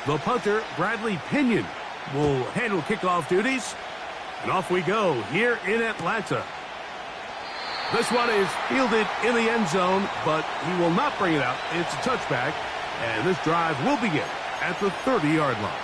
The punter, Bradley Pinion, will handle kickoff duties. And off we go here in Atlanta. This one is fielded in the end zone, but he will not bring it out. It's a touchback, and this drive will begin at the 30-yard line.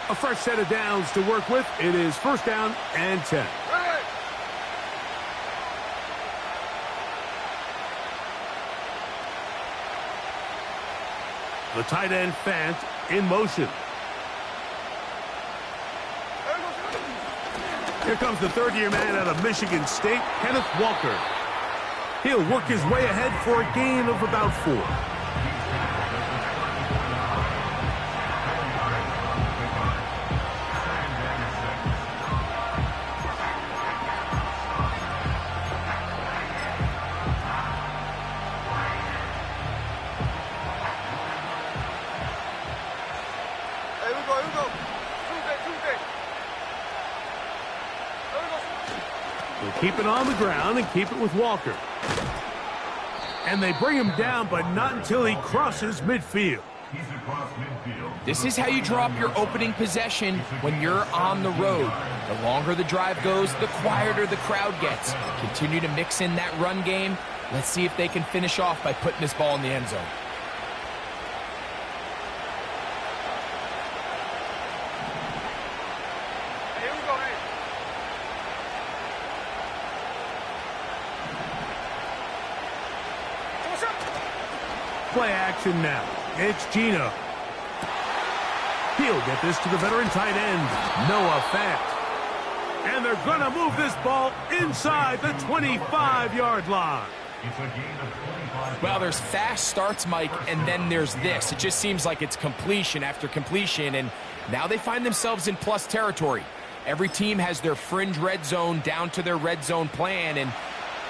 A fresh set of downs to work with. It is first down and 10. The tight end Fant in motion. Here comes the third-year man out of Michigan State, Kenneth Walker. He'll work his way ahead for a gain of about 4. Keep it on the ground and keep it with Walker. And they bring him down, but not until he crosses midfield. This is how you draw up your opening possession when you're on the road. The longer the drive goes, the quieter the crowd gets. Continue to mix in that run game. Let's see if they can finish off by putting this ball in the end zone. Play action now. It's Gino. He'll get this to the veteran tight end, Noah Fant. And they're going to move this ball inside the 25-yard line. Well, there's fast starts, Mike, and then there's this. It just seems like it's completion after completion, and now they find themselves in plus territory. Every team has their fringe red zone down to their red zone plan, and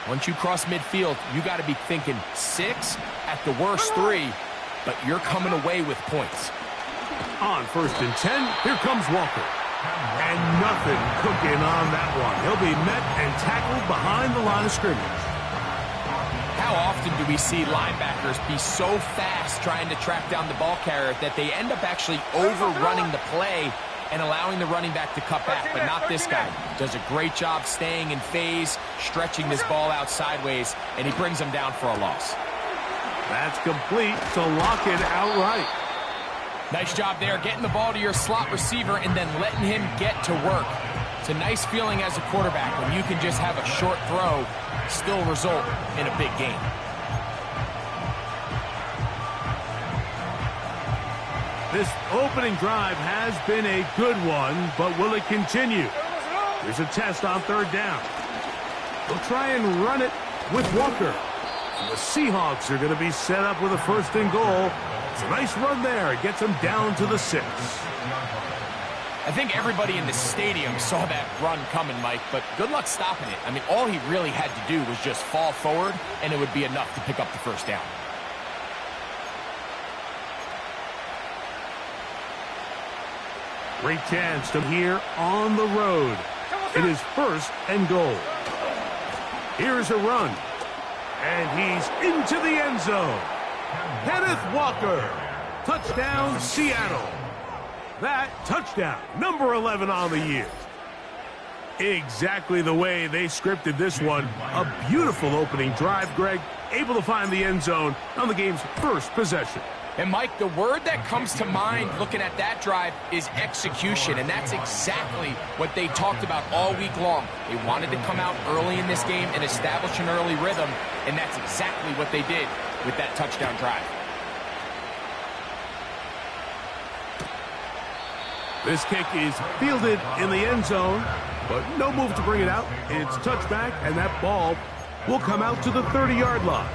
once you cross midfield, you got to be thinking 6, at the worst 3, but you're coming away with points. On first and 10, here comes Walker. And nothing cooking on that one. He'll be met and tackled behind the line of scrimmage. How often do we see linebackers be so fast trying to track down the ball carrier that they end up actually overrunning the play and allowing the running back to cut back, but not this guy. Does a great job staying in phase, stretching this ball out sideways, and he brings him down for a loss. That's complete to lock it outright. Nice job there, getting the ball to your slot receiver and then letting him get to work. It's a nice feeling as a quarterback when you can just have a short throw, still result in a big game. This opening drive has been a good one, but will it continue? There's a test on third down. They'll try and run it with Walker. The Seahawks are going to be set up with a first and goal. It's a nice run there. It gets them down to the 6. I think everybody in the stadium saw that run coming, Mike, but good luck stopping it. I mean, all he really had to do was just fall forward, and it would be enough to pick up the first down. Great chance to here on the road. It is first and goal. Here's a run. And he's into the end zone. Kenneth Walker. Touchdown, Seattle. That touchdown, number 11 on the year. Exactly the way they scripted this one. A beautiful opening drive, Greg. Able to find the end zone on the game's first possession. And, Mike, the word that comes to mind looking at that drive is execution, and that's exactly what they talked about all week long. They wanted to come out early in this game and establish an early rhythm, and that's exactly what they did with that touchdown drive. This kick is fielded in the end zone, but no move to bring it out. It's touchback, and that ball will come out to the 30-yard line.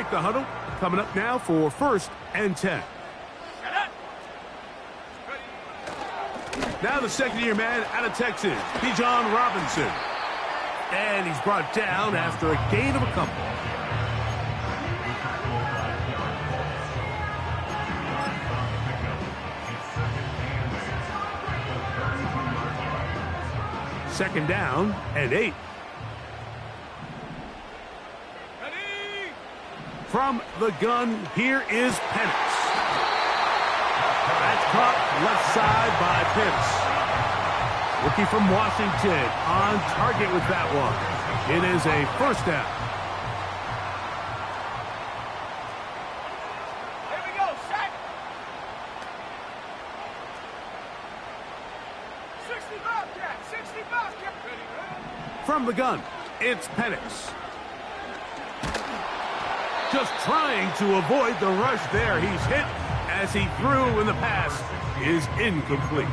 check the huddle. Coming up now for 1st and 10. Now the second-year man out of Texas, Bijan Robinson. And he's brought down after a gain of a couple. Second down and 8. From the gun, here is Penix. That's caught left side by Pitts. Rookie from Washington on target with that one. It is a 1st down. Here we go, sack. 65 cat, 65 cat. From the gun, it's Penix. Just trying to avoid the rush there. He's hit as he threw, and the pass is incomplete.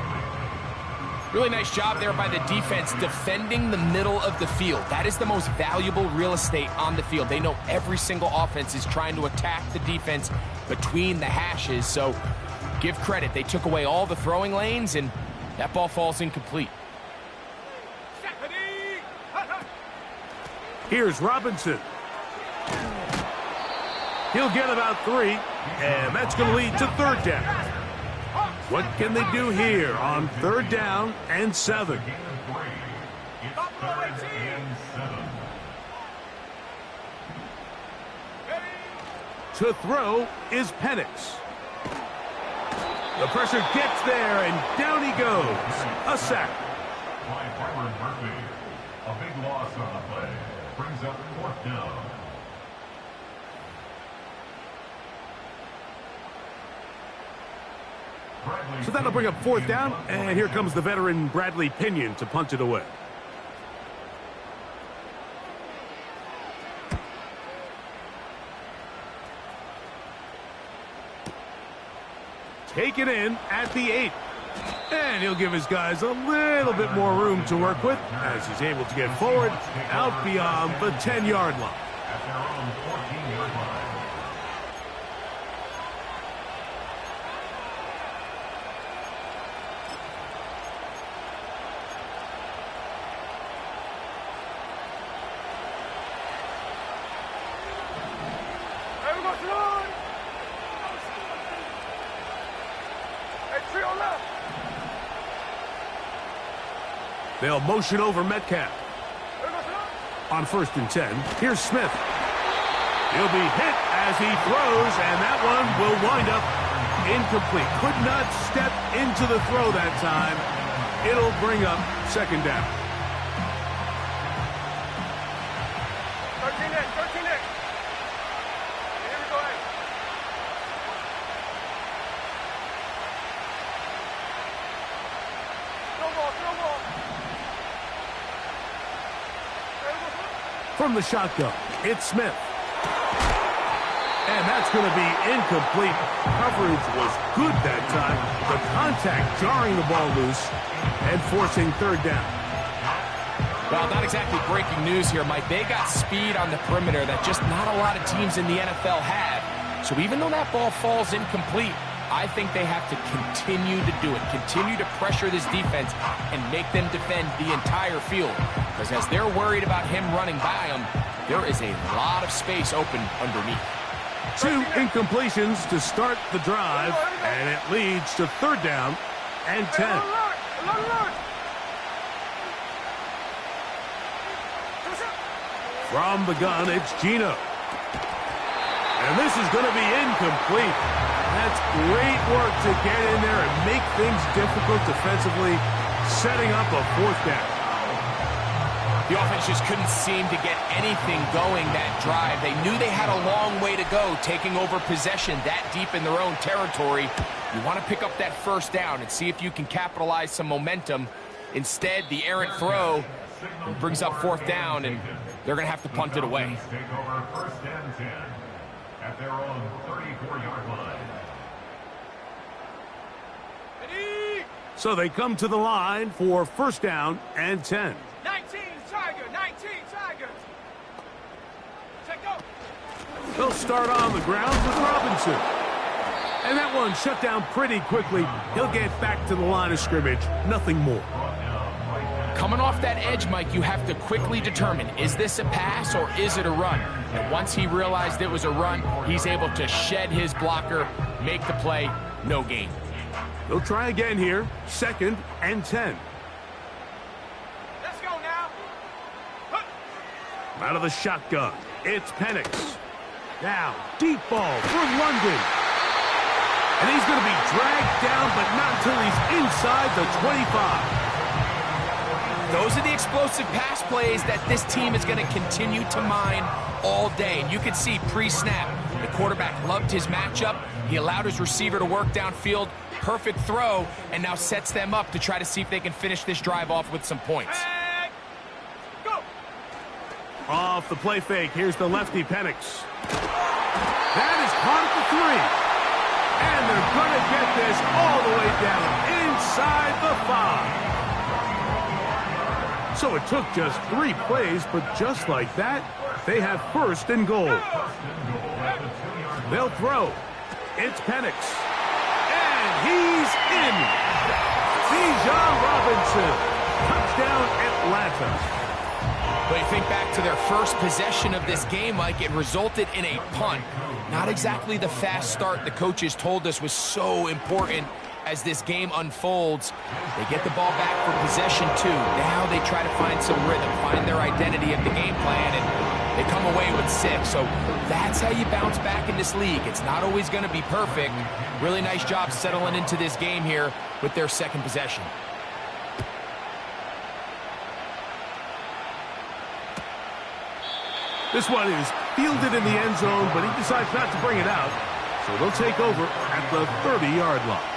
Really nice job there by the defense defending the middle of the field. That is the most valuable real estate on the field. They know every single offense is trying to attack the defense between the hashes, so give credit. They took away all the throwing lanes, and that ball falls incomplete. Here's Robinson. He'll get about 3, and that's going to lead to 3rd down. What can they do here on 3rd down and 7? To throw is Penix. The pressure gets there, and down he goes. A sack. A big loss on the play. Brings up 4th down. So that'll bring up 4th down, and here comes the veteran Bradley Pinion to punt it away. Take it in at the 8. And he'll give his guys a little bit more room to work with as he's able to get forward out beyond the 10-yard line. At their own 14-yard line. They'll motion over Metcalf. On 1st and 10, here's Smith. He'll be hit as he throws, and that one will wind up incomplete. Could not step into the throw that time. It'll bring up 2nd down. 13 X. Here we go. Throw ball. From the shotgun, it's Smith. And that's going to be incomplete. Coverage was good that time. The contact jarring the ball loose and forcing 3rd down. Well, not exactly breaking news here, Mike. They got speed on the perimeter that just not a lot of teams in the NFL have. So even though that ball falls incomplete, I think they have to continue to do it. Continue to pressure this defense and make them defend the entire field. Because as they're worried about him running by them, there is a lot of space open underneath. 2 incompletions to start the drive, and it leads to 3rd down and 10. From the gun, it's Geno. And this is going to be incomplete. That's great work to get in there and make things difficult defensively, setting up a 4th down. The offense just couldn't seem to get anything going that drive. They knew they had a long way to go, taking over possession that deep in their own territory. You want to pick up that 1st down and see if you can capitalize some momentum. Instead, the errant throw brings up 4th down, and they're going to have to punt it away. Take over 1st and 10 at their own 34-yard line. So they come to the line for 1st down and 10. 19 Tiger. Check go. They'll start on the ground with Robinson. And that one shut down pretty quickly. He'll get back to the line of scrimmage. Nothing more. Coming off that edge, Mike, you have to quickly determine, is this a pass or is it a run? And once he realized it was a run, he's able to shed his blocker, make the play, no gain. They'll try again here. 2nd and 10. Let's go now. Huh. Out of the shotgun, it's Penix. Now, deep ball for London. And he's going to be dragged down, but not until he's inside the 25. Those are the explosive pass plays that this team is going to continue to mine all day. And you can see pre-snap, the quarterback loved his matchup. He allowed his receiver to work downfield. Perfect throw, and now sets them up to try to see if they can finish this drive off with some points. And go. Off the play fake, here's the lefty Penix. That is caught at the 3. And they're going to get this all the way down inside the 5. So it took just 3 plays, but just like that, they have 1st and goal. They'll throw. It's Penix. And he's in. Bijan Robinson. Touchdown, Atlanta. But you think back to their first possession of this game, Mike, it resulted in a punt. Not exactly the fast start the coaches told us was so important as this game unfolds. They get the ball back for possession 2. Now they try to find some rhythm, find their identity of the game plan, and they come away with 6. So that's how you bounce back in this league. It's not always going to be perfect. Really nice job settling into this game here with their 2nd possession. This one is fielded in the end zone, but he decides not to bring it out. So they'll take over at the 30-yard line.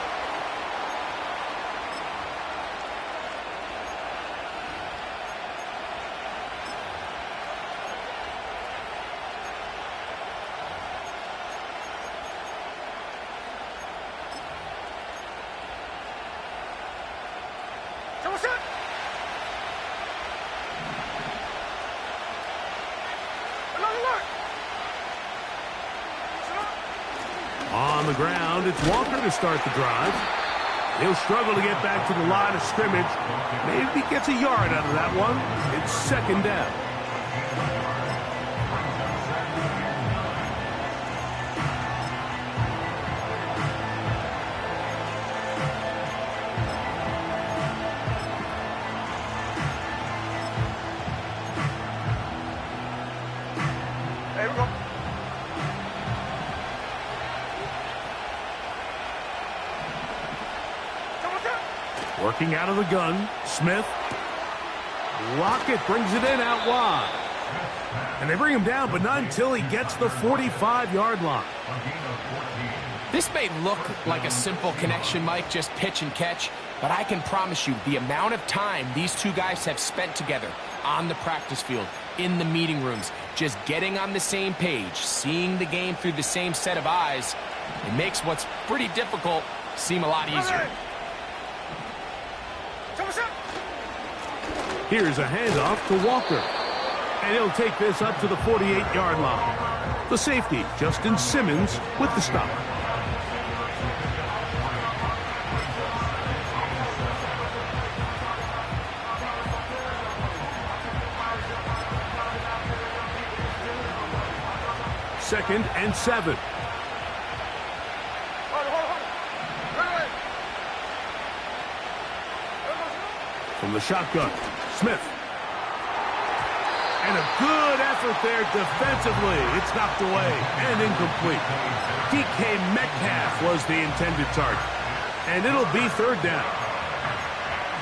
Double set. Another look. On the ground, it's Walker to start the drive. He'll struggle to get back to the line of scrimmage. Maybe gets a yard out of that one. It's 2nd down. There we go. Double set. Working out of the gun, Smith. Lockett brings it in out wide. And they bring him down, but not until he gets the 45-yard line. This may look like a simple connection, Mike, just pitch and catch, but I can promise you the amount of time these two guys have spent together on the practice field, in the meeting rooms, just getting on the same page, seeing the game through the same set of eyes, it makes what's pretty difficult seem a lot easier. Double set. Here's a handoff to Walker. And he'll take this up to the 48-yard line. The safety, Justin Simmons, with the stop. Second and 7. Hold it. Right away. From the shotgun, Smith. And a good effort there defensively. It's knocked away and incomplete. DK Metcalf was the intended target. And it'll be 3rd down.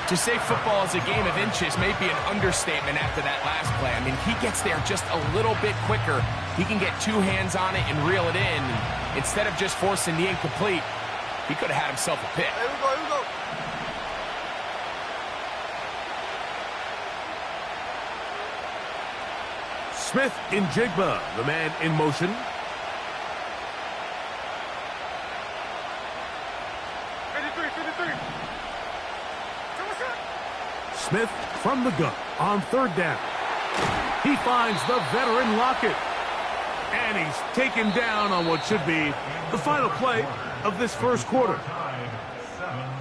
To say football is a game of inches may be an understatement after that last play. I mean, he gets there just a little bit quicker. He can get 2 hands on it and reel it in. And instead of just forcing the incomplete, he could have had himself a pick. Here we go. Smith in Jigba, the man in motion. Smith from the gun on 3rd down. He finds the veteran Lockett. And he's taken down on what should be the final play of this first quarter.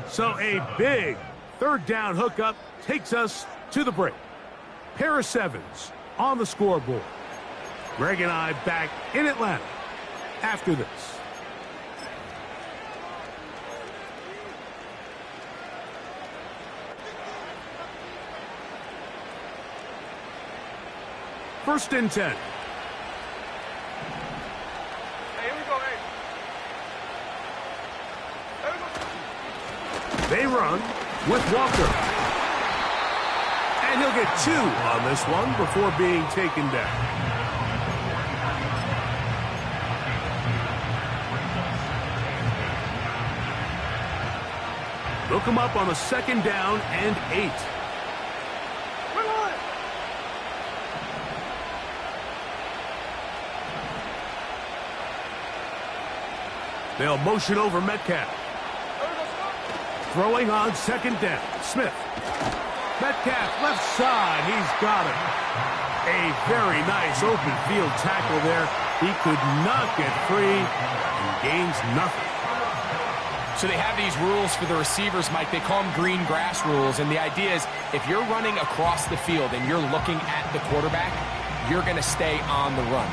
So a big third down hookup takes us to the break. Pair of sevens on the scoreboard. Greg and I back in Atlanta after this. First and 10. Hey, here we go, hey. There we go. They run with Walker. And he'll get 2 on this one before being taken down. They'll come up on a second down and 8. They'll motion over Metcalf. Throwing on second down. Smith. Metcalf left side. He's got it. A very nice open field tackle there. He could not get free and gains nothing. So they have these rules for the receivers, Mike. They call them green grass rules. And the idea is if you're running across the field and you're looking at the quarterback, you're going to stay on the run.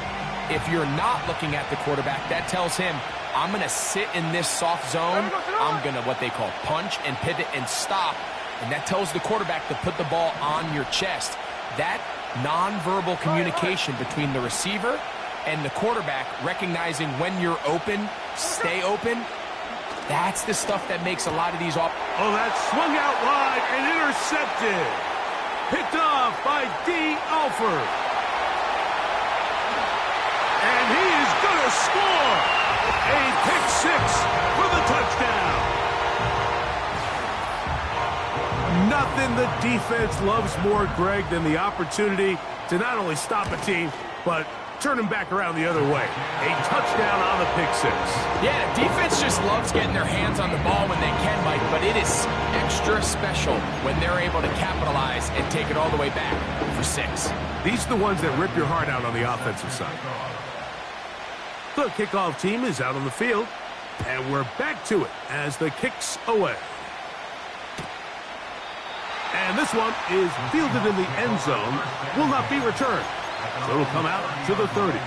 If you're not looking at the quarterback, that tells him, I'm going to sit in this soft zone. I'm going to what they call punch and pivot and stop. And that tells the quarterback to put the ball on your chest. That nonverbal communication between the receiver and the quarterback, recognizing when you're open, stay open, that's the stuff that makes a lot of these off. Oh, that swung out wide and intercepted. Picked off by D. Alford. And he is going to score. A pick 6 for the touchdown. Nothing the defense loves more, Greg, than the opportunity to not only stop a team, but turn them back around the other way. A touchdown on the pick 6. Yeah, defense just loves getting their hands on the ball when they can, Mike, but it is extra special when they're able to capitalize and take it all the way back for 6. These are the ones that rip your heart out on the offensive side. The kickoff team is out on the field, and we're back to it as the kick's away. And this one is fielded in the end zone, will not be returned. So it'll come out to the 30.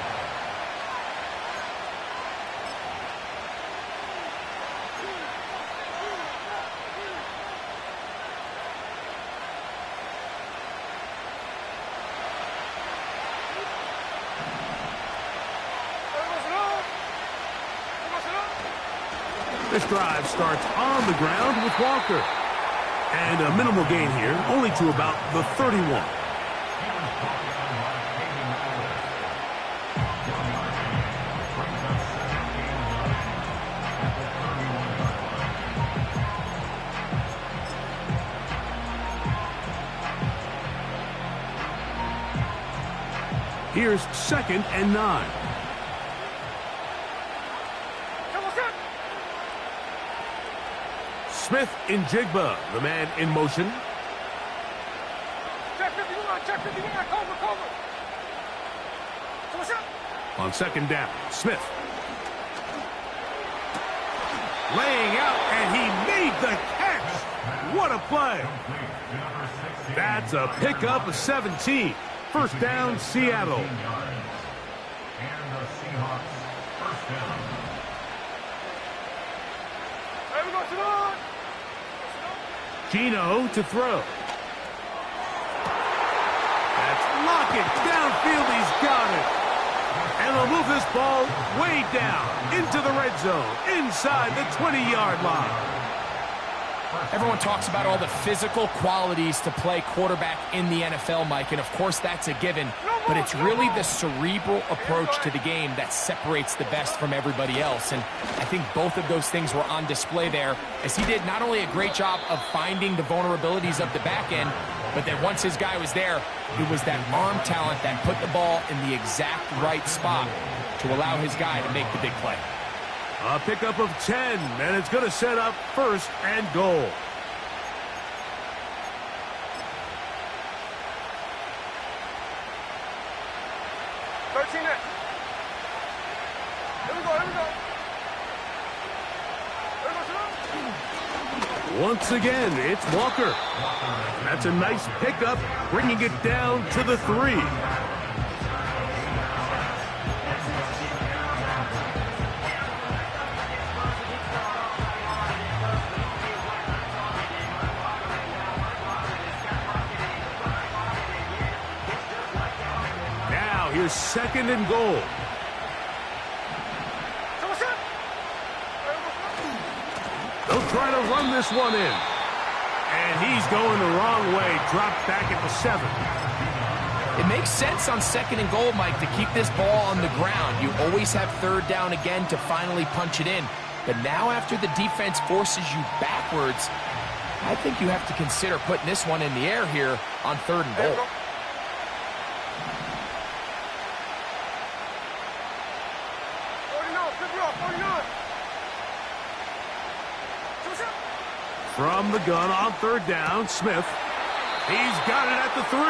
This drive starts on the ground with Walker. And a minimal gain here, only to about the 31. Here's 2nd and 9. Smith in Jigba, the man in motion. Check 51, cover. On 2nd down, Smith. Laying out, and he made the catch. What a play. That's a pickup of 17. First down, Seattle. And the Seahawks first down. Hey, we go, Simone. Gino to throw. That's Lockett. Downfield, he's got it. And they'll move this ball way down into the red zone, inside the 20-yard line. Everyone talks about all the physical qualities to play quarterback in the NFL, Mike, and of course that's a given, but it's really the cerebral approach to the game that separates the best from everybody else, and I think both of those things were on display there, as he did not only a great job of finding the vulnerabilities of the back end, but then once his guy was there, it was that arm talent that put the ball in the exact right spot to allow his guy to make the big play. A pickup of 10, and it's going to set up 1st and goal. Once again, it's Walker. That's a nice pickup, bringing it down to the 3. Now here's 2nd and goal. They'll try to run this one in. And he's going the wrong way. Dropped back at the 7. It makes sense on 2nd and goal, Mike, to keep this ball on the ground. You always have 3rd down again to finally punch it in. But now after the defense forces you backwards, I think you have to consider putting this one in the air here on 3rd and goal. From the gun on 3rd down, Smith. He's got it at the 3.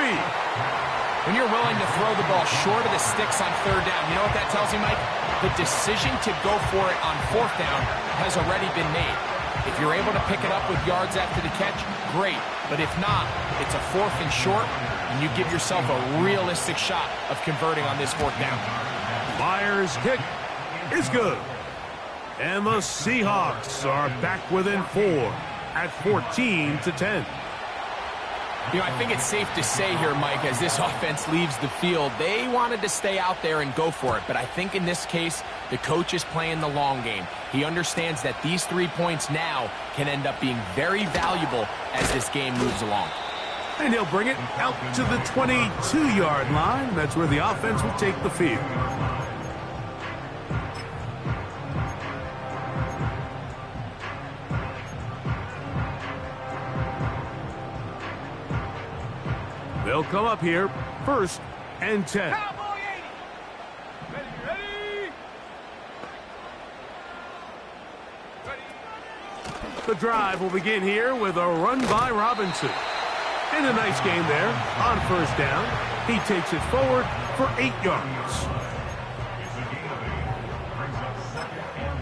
When you're willing to throw the ball short of the sticks on 3rd down, you know what that tells you, Mike? The decision to go for it on 4th down has already been made. If you're able to pick it up with yards after the catch, great. But if not, it's a 4th and short, and you give yourself a realistic shot of converting on this 4th down. Myers' kick is good. And the Seahawks are back within 4 at 14-10. You know, I think it's safe to say here, Mike, as this offense leaves the field, they wanted to stay out there and go for it. But I think in this case, the coach is playing the long game. He understands that these 3 points now can end up being very valuable as this game moves along. And he'll bring it out to the 22-yard line. That's where the offense will take the field. They'll come up here, 1st and 10. Cowboy 80. Ready. The drive will begin here with a run by Robinson. And a nice game there on 1st down. He takes it forward for 8 yards. Brings up 2nd and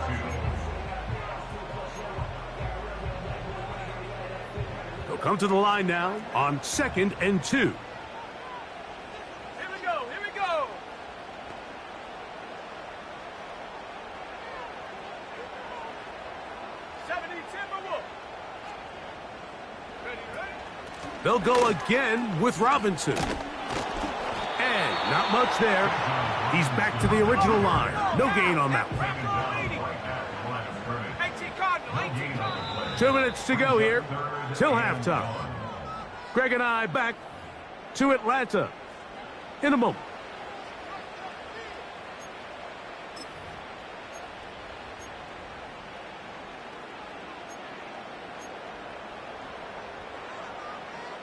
2. They'll come to the line now on 2nd and 2. Here we go. 70 Timberwolves. Ready. They'll go again with Robinson. And not much there. He's back to the original line. No gain on that one. 18 Cardinal. 2 minutes to go here till halftime. Greg and I back to Atlanta in a moment.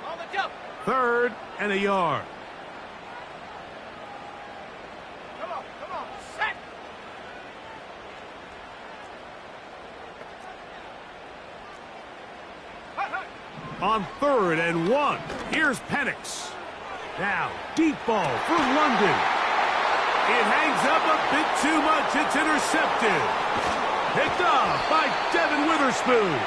On the jump. 3rd and a yard. Come on. Set. On 3rd and 1, here's Penix. Now, deep ball for London. It hangs up a bit too much. It's intercepted. Picked off by Devin Witherspoon.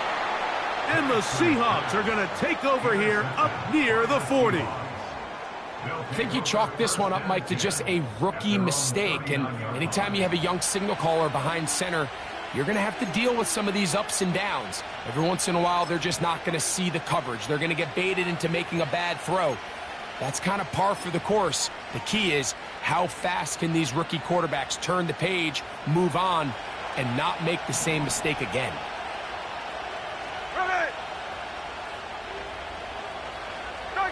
And the Seahawks are going to take over here up near the 40. I think you chalk this one up, Mike, to just a rookie mistake. And anytime you have a young signal caller behind center, you're going to have to deal with some of these ups and downs. Every once in a while, they're just not going to see the coverage. They're going to get baited into making a bad throw. That's kind of par for the course. The key is how fast can these rookie quarterbacks turn the page, move on, and not make the same mistake again. Ready.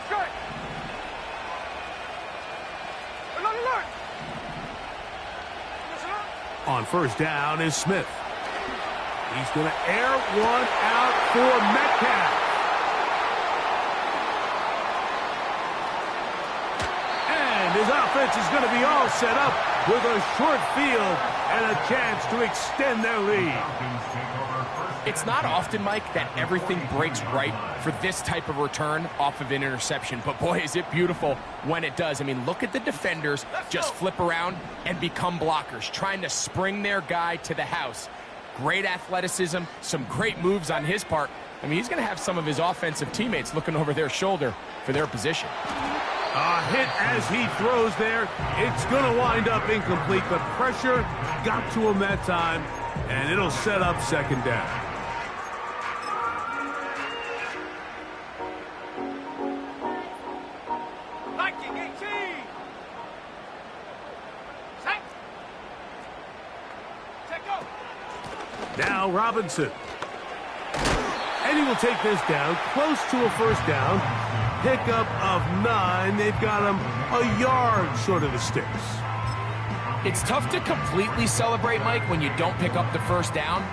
Strike. Alert. Listen up. On 1st down is Smith. He's going to air one out for Metcalf. And his offense is going to be all set up with a short field and a chance to extend their lead. It's not often, Mike, that everything breaks right for this type of return off of an interception. But, boy, is it beautiful when it does. I mean, look at the defenders just flip around and become blockers, trying to spring their guy to the house. Great athleticism, some great moves on his part, I mean, he's going to have some of his offensive teammates looking over their shoulder for their position. A hit as he throws there. It's going to wind up incomplete. The pressure got to him that time, and it'll set up second down. Liking 18. Set. Check go. Now Robinson. And he will take this down, close to a first down. Pickup of 9. They've got him a yard short of the sticks. It's tough to completely celebrate, Mike, when you don't pick up the first down,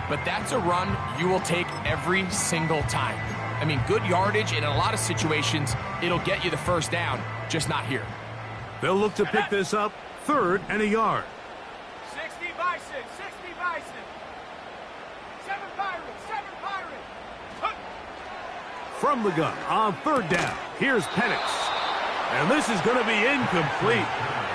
but that's a run you will take every single time. I mean, good yardage, and in a lot of situations, it'll get you the first down, just not here. They'll look to pick this up, 3rd and a yard. 60 Bison, 60 Bison. 7 Pirates, 7 Pirates. Hook. From the gun on 3rd down. Here's Penix. And this is going to be incomplete.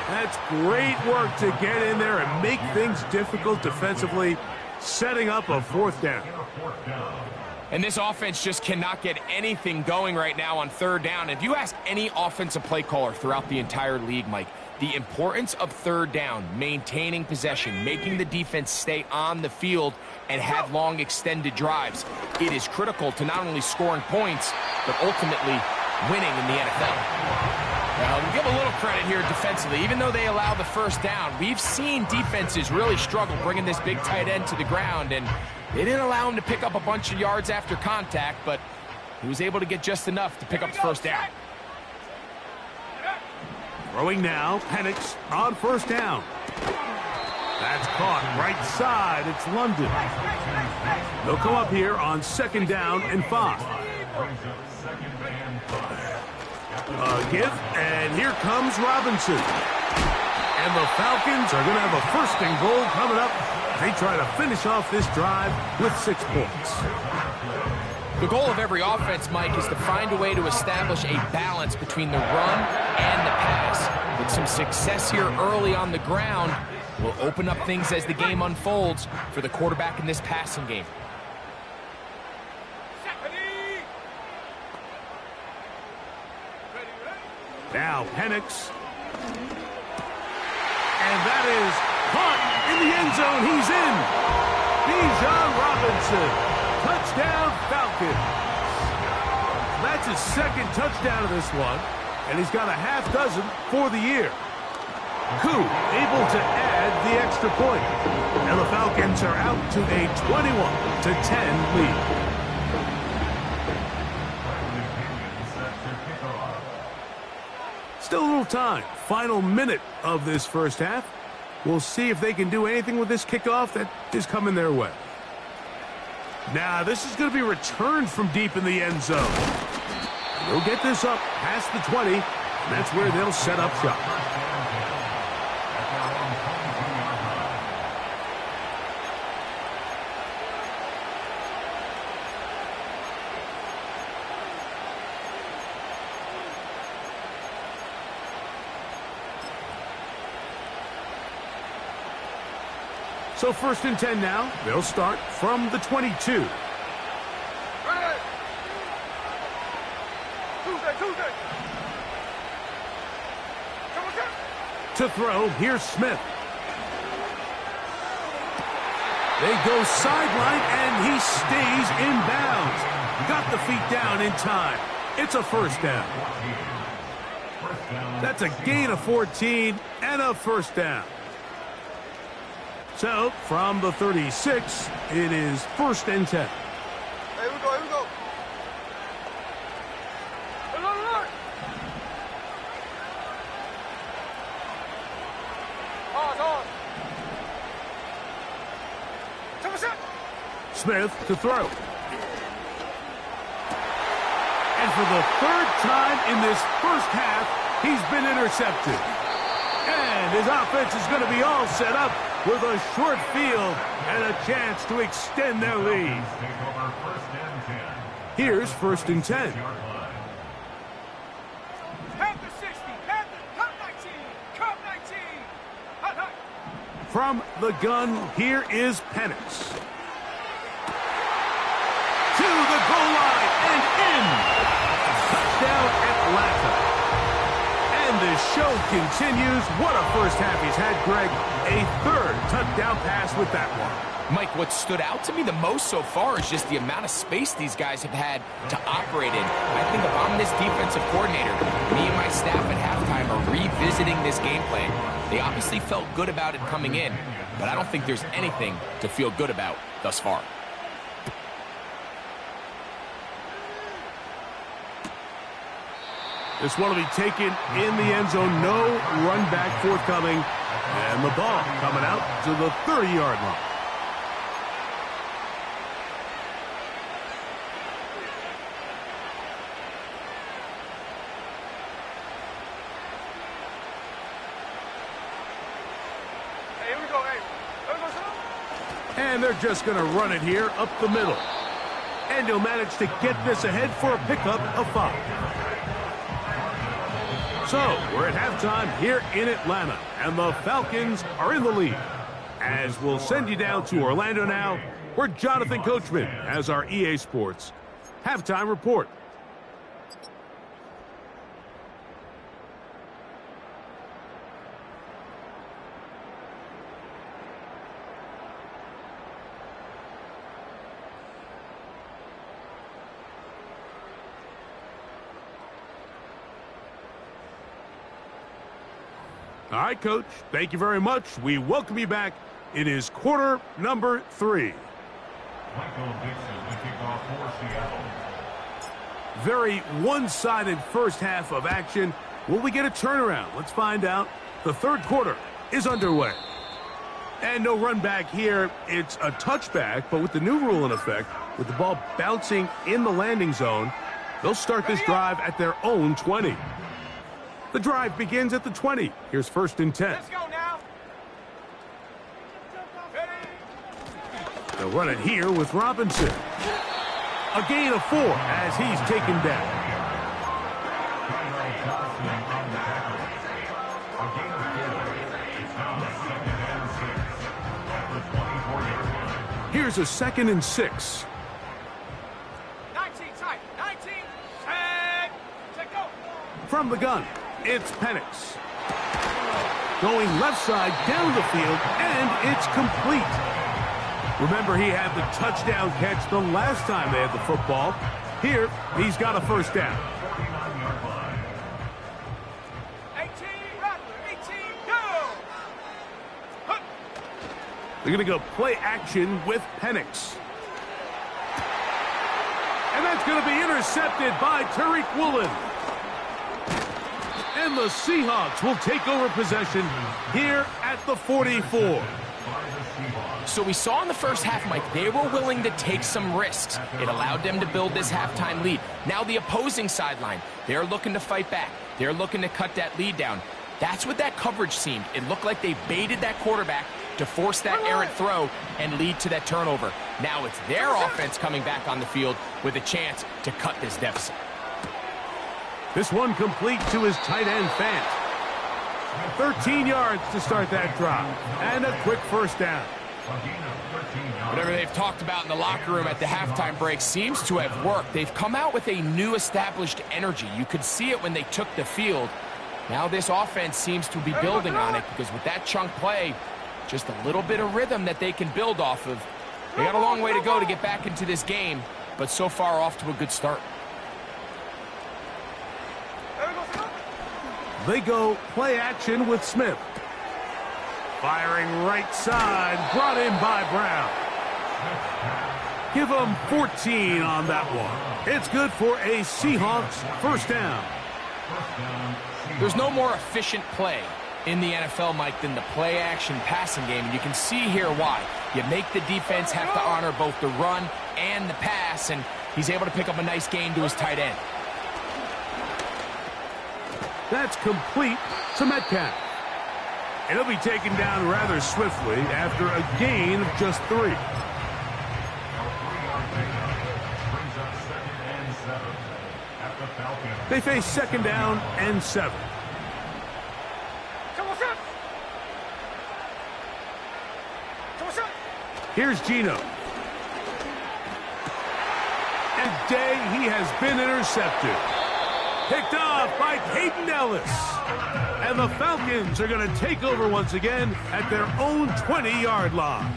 That's great work to get in there and make things difficult defensively, setting up a 4th down. And this offense just cannot get anything going right now on 3rd down. If you ask any offensive play caller throughout the entire league, Mike, the importance of 3rd down, maintaining possession, making the defense stay on the field and have long extended drives, it is critical to not only scoring points, but ultimately winning in the NFL. Well, we'll give a little credit here defensively. Even though they allow the first down, we've seen defenses really struggle bringing this big tight end to the ground, and they didn't allow him to pick up a bunch of yards after contact, but he was able to get just enough to pick up the first down. Throwing now, Penix on 1st down. That's caught right side. It's London. They'll come up here on 2nd down and 5. Give, and here comes Robinson. And the Falcons are going to have a 1st and goal coming up. They try to finish off this drive with 6 points. The goal of every offense, Mike, is to find a way to establish a balance between the run and the pass. With some success here early on the ground will open up things as the game unfolds for the quarterback in this passing game. Now Penix. And that is caught in the end zone. He's in. Bijan Robinson. Touchdown Falcons. That's his 2nd touchdown of this one. And he's got a half dozen for the year. Koo able to add the extra point. And the Falcons are out to a 21-10 lead. Still a little time. Final minute of this first half. We'll see if they can do anything with this kickoff that is coming their way. Now, this is going to be returned from deep in the end zone. They'll get this up past the 20, and that's where they'll set up shop. So 1st and 10 now. They'll start from the 22. Tuesday. To throw, here's Smith. They go sideline, and he stays in bounds. Got the feet down in time. It's a 1st down. That's a gain of 14 and a 1st down. So, from the 36, it is 1st and 10. Here we go. Alert. Pause. Smith to throw. And for the 3rd time in this first half, he's been intercepted. And his offense is going to be all set up with a short field and a chance to extend their lead. Here's 1st and 10. Panther 60, Panther, come 19. Hot. From the gun, here is Penix. To the show continues. What a first half he's had, Greg. A third touchdown pass with that one. Mike, what stood out to me the most so far is just the amount of space these guys have had to operate in. I think if I'm this defensive coordinator, me and my staff at halftime are revisiting this game plan. They obviously felt good about it coming in, but I don't think there's anything to feel good about thus far. This one will be taken in the end zone. No run back forthcoming. And the ball coming out to the 30-yard line. Hey, here we go, hey. Here we go, son. And they're just going to run it here up the middle. And he'll manage to get this ahead for a pickup of 5. So, we're at halftime here in Atlanta, and the Falcons are in the lead. As we'll send you down to Orlando now, where Jonathan Coachman has our EA Sports halftime report. All right, Coach, thank you very much. We welcome you back. It is quarter number 3. Michael Dixon to kick off for Seattle. Very one-sided first half of action. Will we get a turnaround? Let's find out. The third quarter is underway. And no run back here. It's a touchback, but with the new rule in effect, with the ball bouncing in the landing zone, they'll start this drive at their own 20. The drive begins at the 20. Here's 1st and 10. Let's go now. They'll run it here with Robinson. A gain of 4 as he's taken down. Here's a 2nd and 6. 19 tight. 19. Tag. Check go. From the gun, it's Penix. Going left side down the field, and it's complete. Remember, he had the touchdown catch the last time they had the football. Here, he's got a first down. 18, Rattler, 18, go! Huh. They're going to go play action with Penix. And that's going to be intercepted by Tariq Woolen. And the Seahawks will take over possession here at the 44. So we saw in the first half, Mike, they were willing to take some risks. It allowed them to build this halftime lead. Now the opposing sideline, they're looking to fight back. They're looking to cut that lead down. That's what that coverage seemed. It looked like they baited that quarterback to force that errant throw and lead to that turnover. Now it's their offense coming back on the field with a chance to cut this deficit. This one complete to his tight end, Fant. 13 yards to start that drive. And a quick first down. Whatever they've talked about in the locker room at the halftime break seems to have worked. They've come out with a new established energy. You could see it when they took the field. Now this offense seems to be building on it because with that chunk play, just a little bit of rhythm that they can build off of. They got a long way to go to get back into this game, but so far off to a good start. They go play action with Smith. Firing right side, brought in by Brown. Give them 14 on that one. It's good for a Seahawks first down. There's no more efficient play in the NFL, Mike, than the play-action passing game. And you can see here why. You make the defense have to honor both the run and the pass, and he's able to pick up a nice gain to his tight end. That's complete to Metcalf. And he'll be taken down rather swiftly after a gain of just 3. They face 2nd down and 7. Here's Geno. And day he has been intercepted. Picked off by Peyton Ellis. And the Falcons are going to take over once again at their own 20-yard line.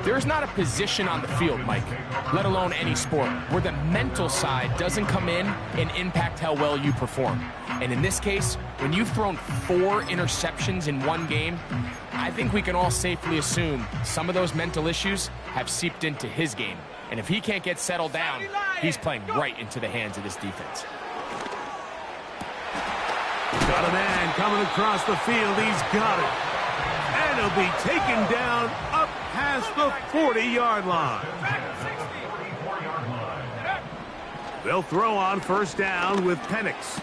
There's not a position on the field, Mike, let alone any sport, where the mental side doesn't come in and impact how well you perform. And in this case, when you've thrown 4 interceptions in one game, I think we can all safely assume some of those mental issues have seeped into his game. And if he can't get settled down, he's playing right into the hands of this defense. Got a man coming across the field. He's got it. And he'll be taken down up past the 40-yard line. They'll throw on first down with Penix.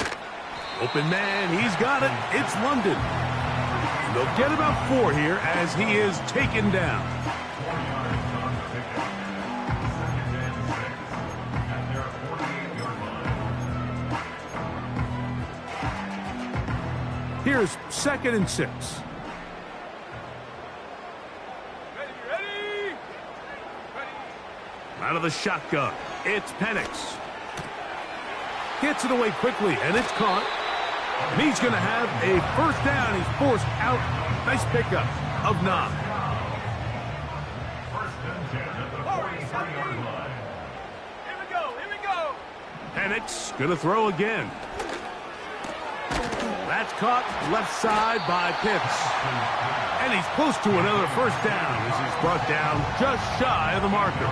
Open man, he's got it. It's London. And they'll get about 4 here as he is taken down. Here's 2nd and 6. Ready. Out of the shotgun, it's Penix. Gets it away quickly, and it's caught. And he's going to have a first down. He's forced out. Nice pickup of 9. Here we go. Penix going to throw again. That's caught left side by Pitts. And he's close to another first down as he's brought down just shy of the marker.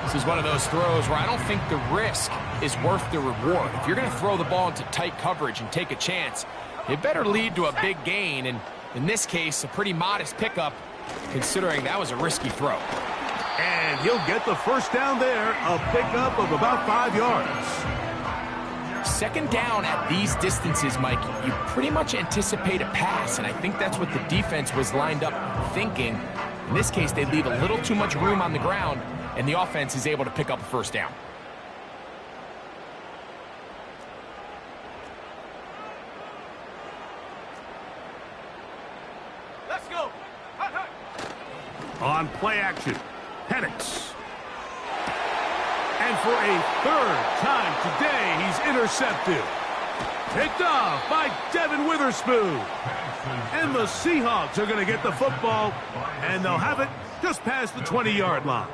This is one of those throws where I don't think the risk is worth the reward. If you're going to throw the ball into tight coverage and take a chance, it better lead to a big gain. And in this case, a pretty modest pickup, considering that was a risky throw. And he'll get the first down there, a pickup of about 5 yards. 2nd down at these distances, Mike, you pretty much anticipate a pass, and I think that's what the defense was lined up thinking. In this case, they leave a little too much room on the ground, and the offense is able to pick up a first down. Let's go. On play action, Penix. And for a 3rd time today, he's intercepted. Picked off by Devin Witherspoon. And the Seahawks are going to get the football, and they'll have it just past the 20-yard line.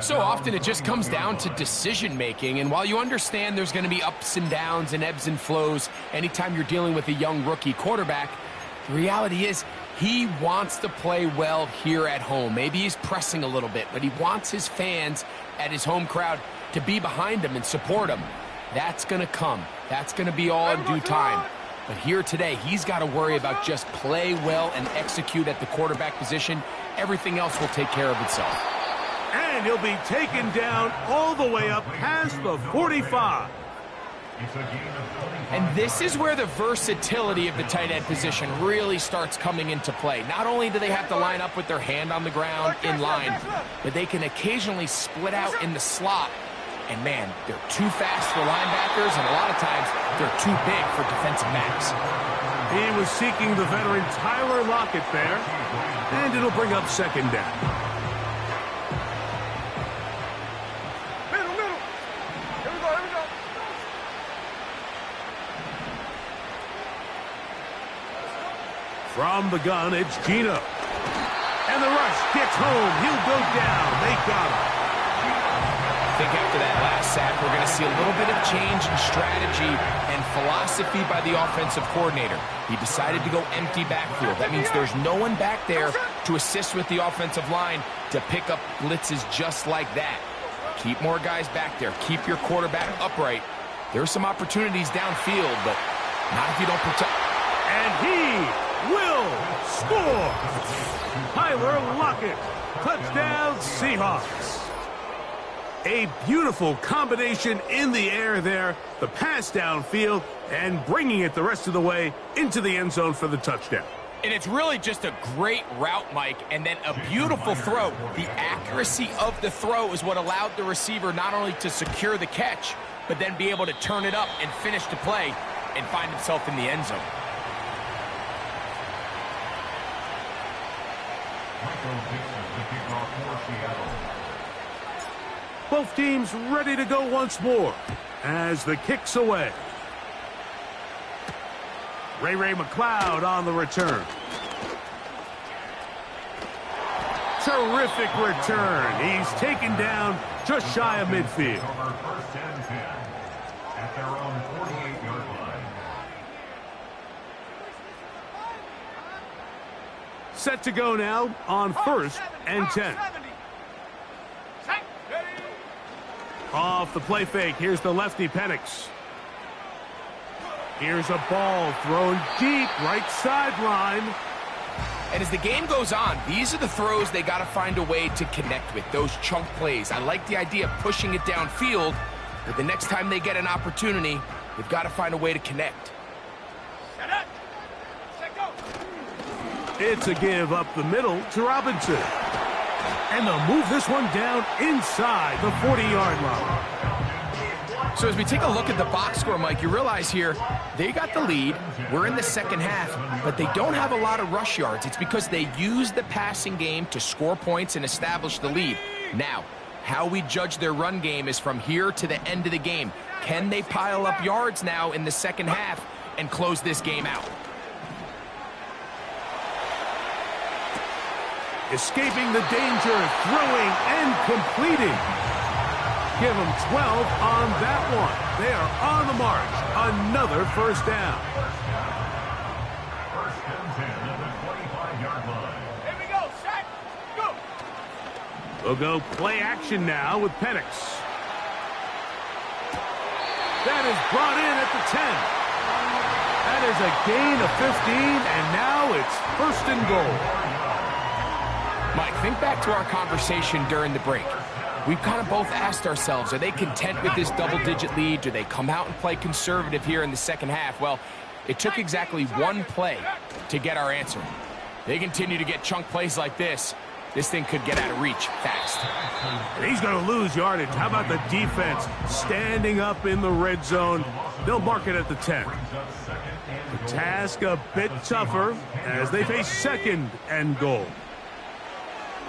So often it just comes down to decision-making, and while you understand there's going to be ups and downs and ebbs and flows anytime you're dealing with a young rookie quarterback, the reality is he wants to play well here at home. Maybe he's pressing a little bit, but he wants his fans at his home crowd to be behind him and support him. That's going to come. That's going to be all in due time. But here today, he's got to worry about just play well and execute at the quarterback position. Everything else will take care of itself. And he'll be taken down all the way up past the 45. And this is where the versatility of the tight end position really starts coming into play. Not only do they have to line up with their hand on the ground in line, but they can occasionally split out in the slot. And man, they're too fast for linebackers, and a lot of times they're too big for defensive backs. He was seeking the veteran Tyler Lockett there, and it'll bring up 2nd down. Middle. Here we go. From the gun, it's Gino. And the rush gets home. He'll go down. They got him. I think after that last sack, we're going to see a little bit of change in strategy and philosophy by the offensive coordinator. He decided to go empty backfield. That means there's no one back there to assist with the offensive line to pick up blitzes just like that. Keep more guys back there. Keep your quarterback upright. There's some opportunities downfield, but not if you don't protect. And he will score. Tyler Lockett. Touchdown, Seahawks. A beautiful combination in the air there. The pass downfield and bringing it the rest of the way into the end zone for the touchdown. And it's really just a great route, Mike, and then a beautiful throw. The accuracy of the throw is what allowed the receiver not only to secure the catch, but then be able to turn it up and finish the play and find himself in the end zone. Both teams ready to go once more as the kick's away. Ray McLeod on the return. Terrific return. He's taken down just shy of midfield. Over first and 10 at their own 48-yard line. Set to go now on first and 10. Off the play fake, here's the lefty Penix. Here's a ball thrown deep, right sideline. And as the game goes on, these are the throws they got to find a way to connect with, those chunk plays. I like the idea of pushing it downfield, but the next time they get an opportunity, they've got to find a way to connect. It's a give up the middle to Robinson. And they'll move this one down inside the 40-yard line. So as we take a look at the box score, Mike, you realize here they got the lead. We're in the second half, but they don't have a lot of rush yards. It's because they use the passing game to score points and establish the lead. Now, how we judge their run game is from here to the end of the game. Can they pile up yards now in the second half and close this game out? Escaping the danger, throwing and completing. Give them 12 on that one. They are on the march. Another first down. First and 10 at the 25-yard line. Here we go, set, go. We'll go play action now with Penix. That is brought in at the 10. That is a gain of 15, and now it's first and goal. Mike, think back to our conversation during the break. We've kind of both asked ourselves, are they content with this double-digit lead? Do they come out and play conservative here in the second half? Well, it took exactly one play to get our answer. They continue to get chunk plays like this. This thing could get out of reach fast. And he's going to lose yardage. How about the defense standing up in the red zone? They'll mark it at the 10. The task a bit tougher as they face second and goal.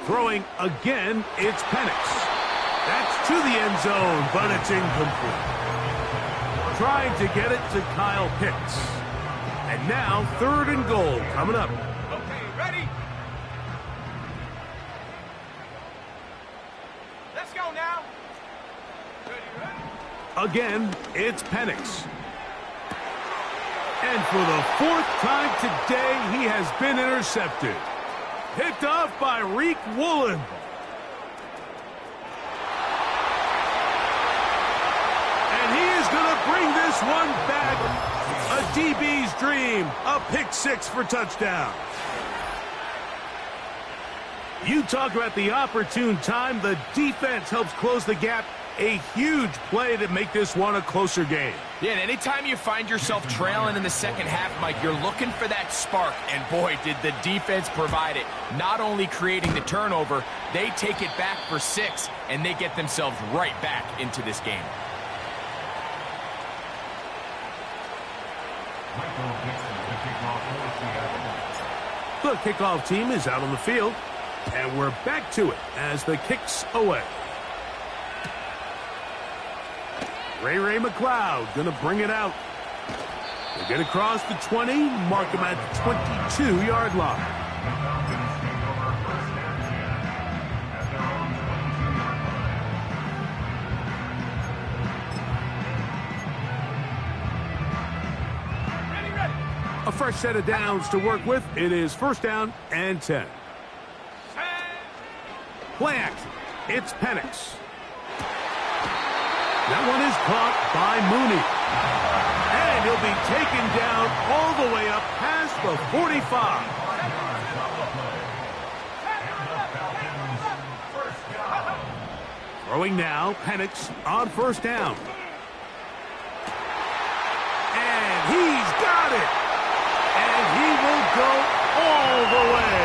Throwing again, it's Penix. That's to the end zone, but it's incomplete. Trying to get it to Kyle Pitts. And now third and goal coming up. Okay, ready? Let's go now. Ready? Again, it's Penix. And for the fourth time today, he has been intercepted. Picked off by Reek Woolen. And he is going to bring this one back. A DB's dream. A pick six for touchdown. You talk about the opportune time. The defense helps close the gap. A huge play to make this one a closer game. Yeah, and anytime you find yourself trailing in the second half, Mike, you're looking for that spark. And boy, did the defense provide it. Not only creating the turnover, they take it back for 6, and they get themselves right back into this game. The kickoff team is out on the field, and we're back to it as the kick's away. Ray McLeod going to bring it out. They get across the 20, mark him at the 22-yard line. A fresh set of downs to work with. It is first down and 10. Play action. It's Penix. That one is caught by Mooney. And he'll be taken down all the way up past the 45. Throwing now, Penix on first down. And he's got it. And he will go all the way.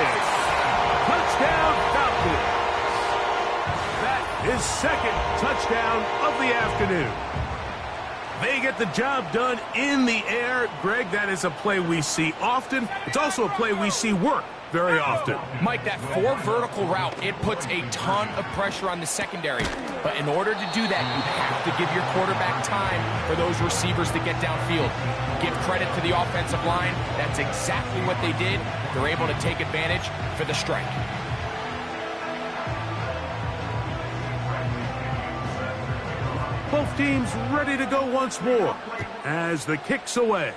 Touchdown Falcons. His second touchdown of the afternoon. They get the job done in the air. Greg, that is a play we see often. It's also a play we see work very often. Mike, that 4 vertical route, it puts a ton of pressure on the secondary. But in order to do that, you have to give your quarterback time for those receivers to get downfield. Give credit to the offensive line. That's exactly what they did. They're able to take advantage for the strike. Both teams ready to go once more as the kick's away.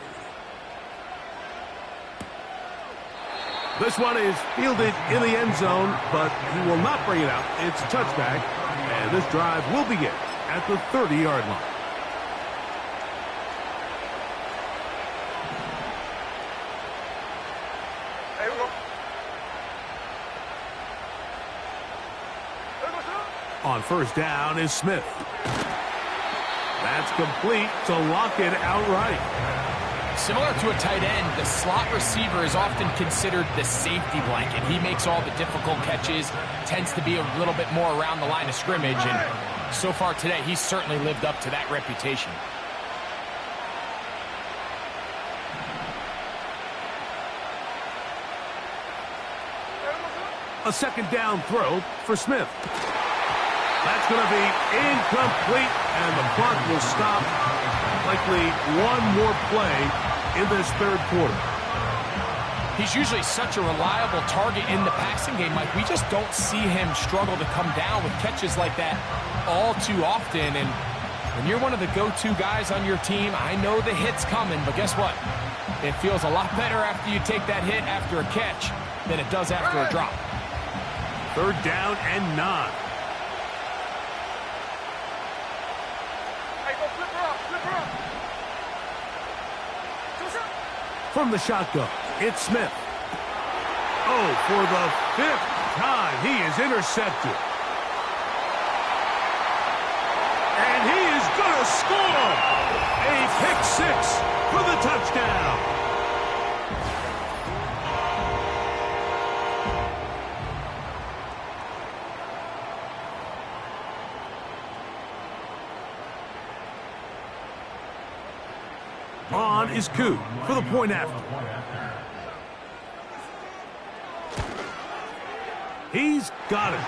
This one is fielded in the end zone, but he will not bring it out. It's a touchback, and this drive will begin at the 30-yard line. Hey, we go. On first down is Smith. That's complete to lock it outright. Similar to a tight end, the slot receiver is often considered the safety blanket. He makes all the difficult catches, tends to be a little bit more around the line of scrimmage, and so far today, he's certainly lived up to that reputation. A second down throw for Smith. That's going to be incomplete, and the clock will stop. Likely one more play in this third quarter. He's usually such a reliable target in the passing game, Mike. We just don't see him struggle to come down with catches like that all too often. And when you're one of the go-to guys on your team, I know the hit's coming, but guess what? It feels a lot better after you take that hit after a catch than it does after a drop. Third down and 9. From the shotgun, it's Smith. Oh, for the 5th time, he is intercepted. And he is going to score! A pick-6 for the touchdown. On is Koo for the point after. He's got it.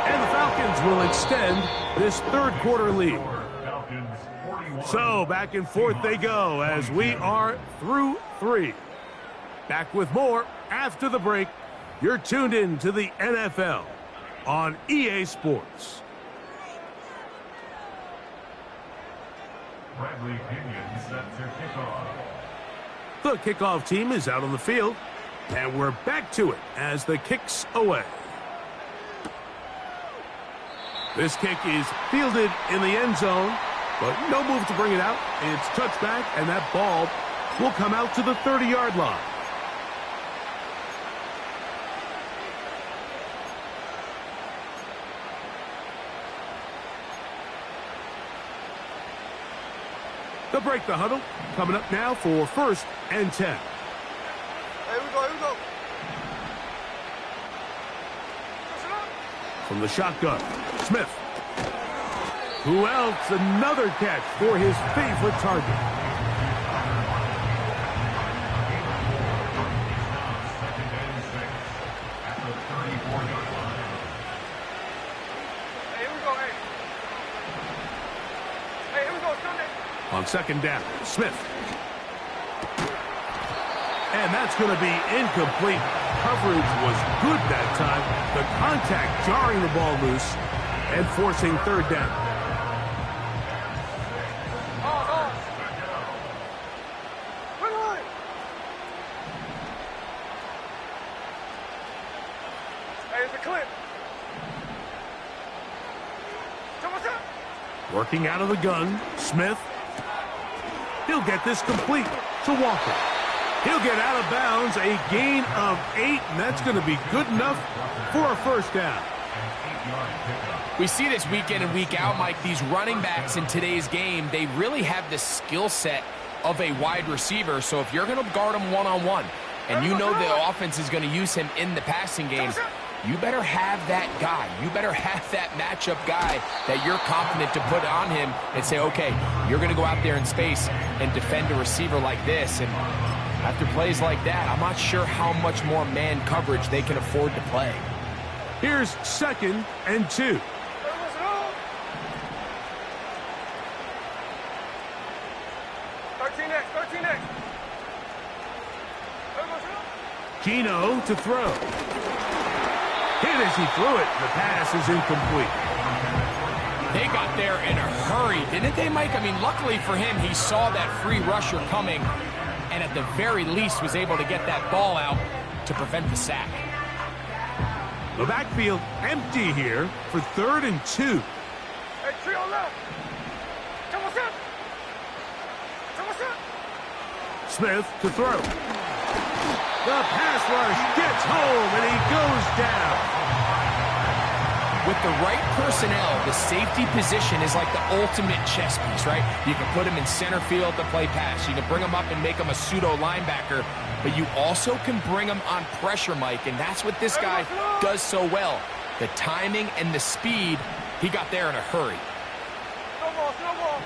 And the Falcons will extend this third quarter lead. So back and forth they go as we are through 3. Back with more after the break. You're tuned in to the NFL on EA Sports. Bradley Pinion set to kickoff. The kickoff team is out on the field, and we're back to it as the kick's away. This kick is fielded in the end zone, but no move to bring it out. It's touchback, and that ball will come out to the 30-yard line. They'll break the huddle. Coming up now for 1st and 10. Here we go, here we go. From the shotgun, Smith. Who else? Another catch for his favorite target. Second and 6 at the 34-yard line. Hey, here we go, hey. Hey, here we go, Sunday. On second down, Smith. And that's going to be incomplete. Coverage was good that time. The contact jarring the ball loose and forcing third down. Wait. Hey, it's a clip. So what's up? Working out of the gun, Smith. He'll get this complete to Walker. He'll get out of bounds, a gain of 8, and that's going to be good enough for a first down. We see this week in and week out, Mike. These running backs in today's game, they really have the skill set of a wide receiver. So if you're going to guard him one-on-one, and you know the offense is going to use him in the passing game, you better have that guy. You better have that matchup guy that you're confident to put on him and say, okay, you're going to go out there in space and defend a receiver like this. And After plays like that, I'm not sure how much more man coverage they can afford to play. Here's 2nd and 2. 13 next, 13 next. Gino to throw. Hit as he threw it. The pass is incomplete. They got there in a hurry, didn't they, Mike? I mean, luckily for him, he saw that free rusher coming and at the very least was able to get that ball out to prevent the sack. The backfield empty here for 3rd and 2. Hey, trio left. Come on, set. Come on, set. Smith to throw. The pass rush gets home, and he goes down. With the right personnel, the safety position is like the ultimate chess piece, right? You can put him in center field to play pass. You can bring him up and make him a pseudo linebacker, but you also can bring him on pressure, Mike, and that's what this guy does so well. The timing and the speed, he got there in a hurry. No ball, no ball.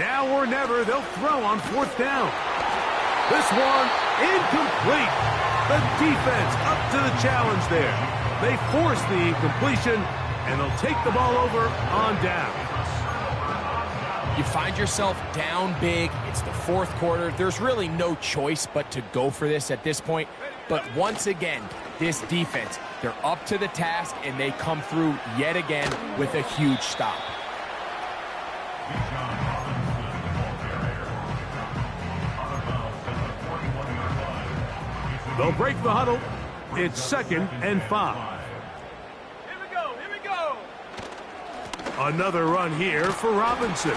Now or never, they'll throw on 4th down. This one incomplete. The defense up to the challenge there. They force the incompletion, and they'll take the ball over on down. You find yourself down big. It's the 4th quarter. There's really no choice but to go for this at this point. But once again, this defense, they're up to the task, and they come through yet again with a huge stop. They'll break the huddle. It's 2nd and 5. Here we go, here we go. Another run here for Robinson.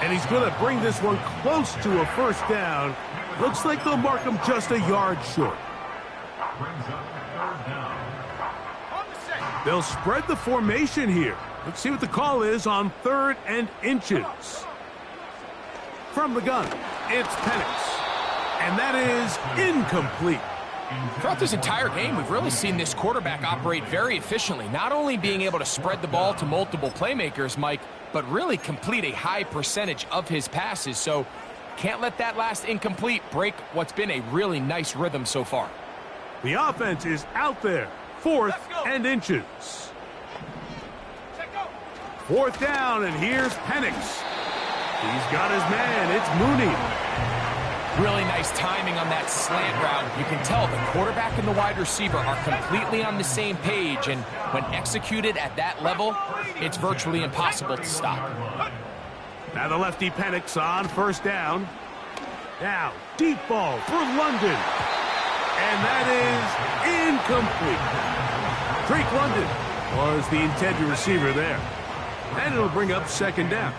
And he's going to bring this one close to a 1st down. Looks like they'll mark him just a yard short. They'll spread the formation here. Let's see what the call is on 3rd and inches. From the gun, it's Penix. And that is incomplete. Throughout this entire game, we've really seen this quarterback operate very efficiently, not only being able to spread the ball to multiple playmakers, Mike, but really complete a high percentage of his passes. So can't let that last incomplete break what's been a really nice rhythm so far. The offense is out there. 4th and inches. 4th down, and here's Penix. He's got his man. It's Mooney. Really nice timing on that slant route. You can tell the quarterback and the wide receiver are completely on the same page, and when executed at that level, it's virtually impossible to stop. Now the lefty Penix on 1st down. Now, deep ball for London. And that is incomplete. Drake London was the intended receiver there. And it'll bring up 2nd down.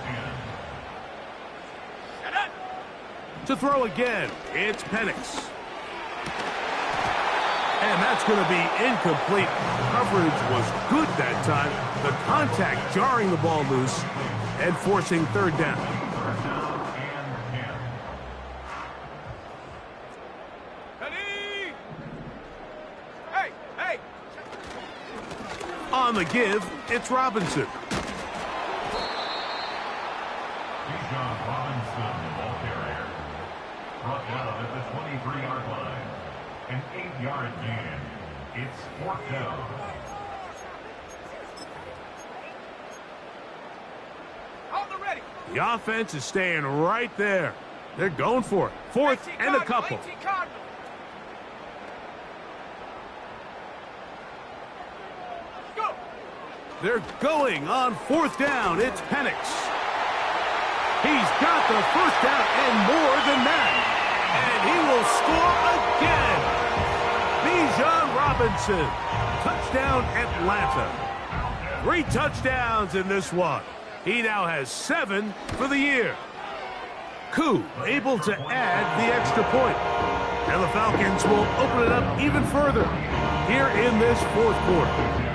To throw again, it's Penix. And that's going to be incomplete. Coverage was good that time. The contact jarring the ball loose and forcing 3rd down. Hey, hey. On the give, it's Robinson. Brought down at the 23-yard line. An 8-yard gain. It's 4th down. Hold the ready. The offense is staying right there. They're going for it. 4th and a couple. Go. They're going on 4th down. It's Penix. He's got the 1st down and more than that. And he will score again. Bijan Robinson. Touchdown, Atlanta. 3 touchdowns in this one. He now has 7 for the year. Koo able to add the extra point. And the Falcons will open it up even further here in this 4th quarter.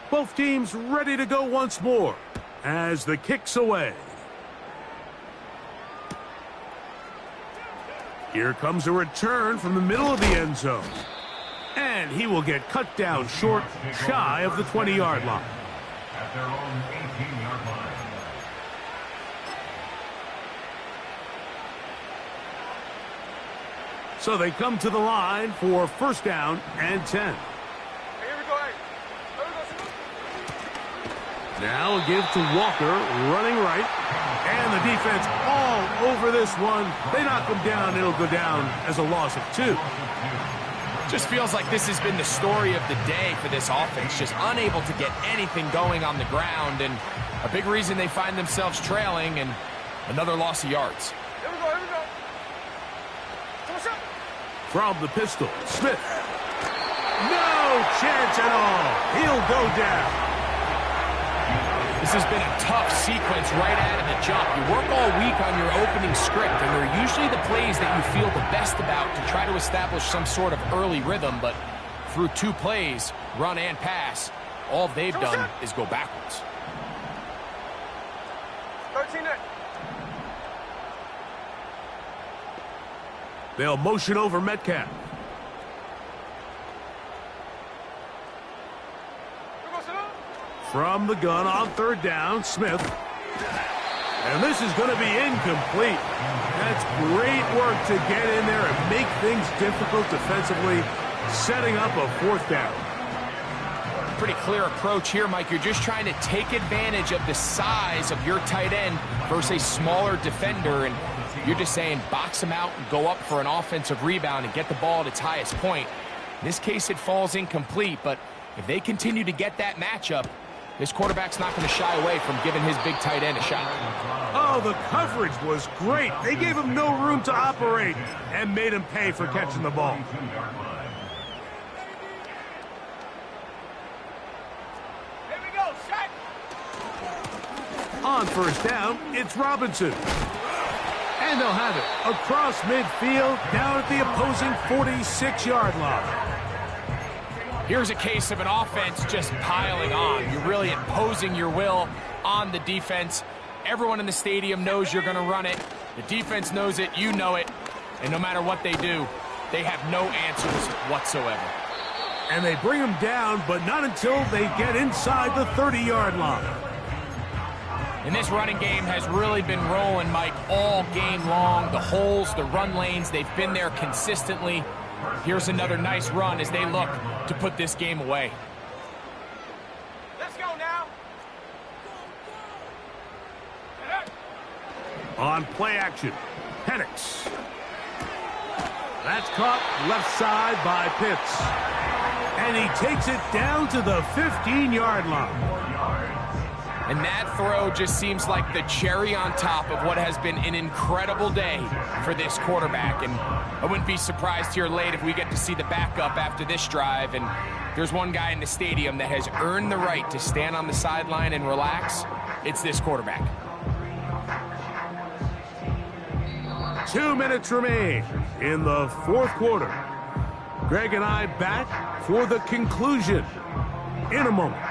Both teams ready to go once more as the kick's away. Here comes a return from the middle of the end zone. And he will get cut down short, shy of the 20-yard line. At their own 18-yard line. So they come to the line for first down and 10. Here we go. Now a give to Walker, running right. And the defense all over this one. They knock him down. It'll go down as a loss of 2. Just feels like this has been the story of the day for this offense. Just unable to get anything going on the ground. And a big reason they find themselves trailing and another loss of yards. Here we go. From the pistol, Smith. No chance at all. He'll go down. This has been a tough sequence right out of the jump. You work all week on your opening script, and they're usually the plays that you feel the best about to try to establish some sort of early rhythm, but through 2 plays, run and pass, all they've done is go backwards. 13 in. They'll motion over Metcalf. From the gun on third down, Smith. And this is going to be incomplete. That's great work to get in there and make things difficult defensively, setting up a fourth down. Pretty clear approach here, Mike. You're just trying to take advantage of the size of your tight end versus a smaller defender, and you're just saying box him out and go up for an offensive rebound and get the ball at its highest point. In this case, it falls incomplete, but if they continue to get that matchup, this quarterback's not going to shy away from giving his big tight end a shot. Oh, the coverage was great. They gave him no room to operate and made him pay for catching the ball. Here we go. Shot. On first down, it's Robinson. And they'll have it across midfield, down at the opposing 46-yard line. Here's a case of an offense just piling on. You're really imposing your will on the defense. Everyone in the stadium knows you're going to run it. The defense knows it, you know it. And no matter what they do, they have no answers whatsoever. And they bring him down, but not until they get inside the 30-yard line. And this running game has really been rolling, Mike, all game long. The holes, the run lanes, they've been there consistently. Here's another nice run as they look to put this game away. Let's go now. On play action, Penix. That's caught left side by Pitts. And he takes it down to the 15-yard line. And that throw just seems like the cherry on top of what has been an incredible day for this quarterback. And I wouldn't be surprised here late if we get to see the backup after this drive. And there's one guy in the stadium that has earned the right to stand on the sideline and relax. It's this quarterback. 2 minutes remain in the fourth quarter. Greg and I back for the conclusion in a moment.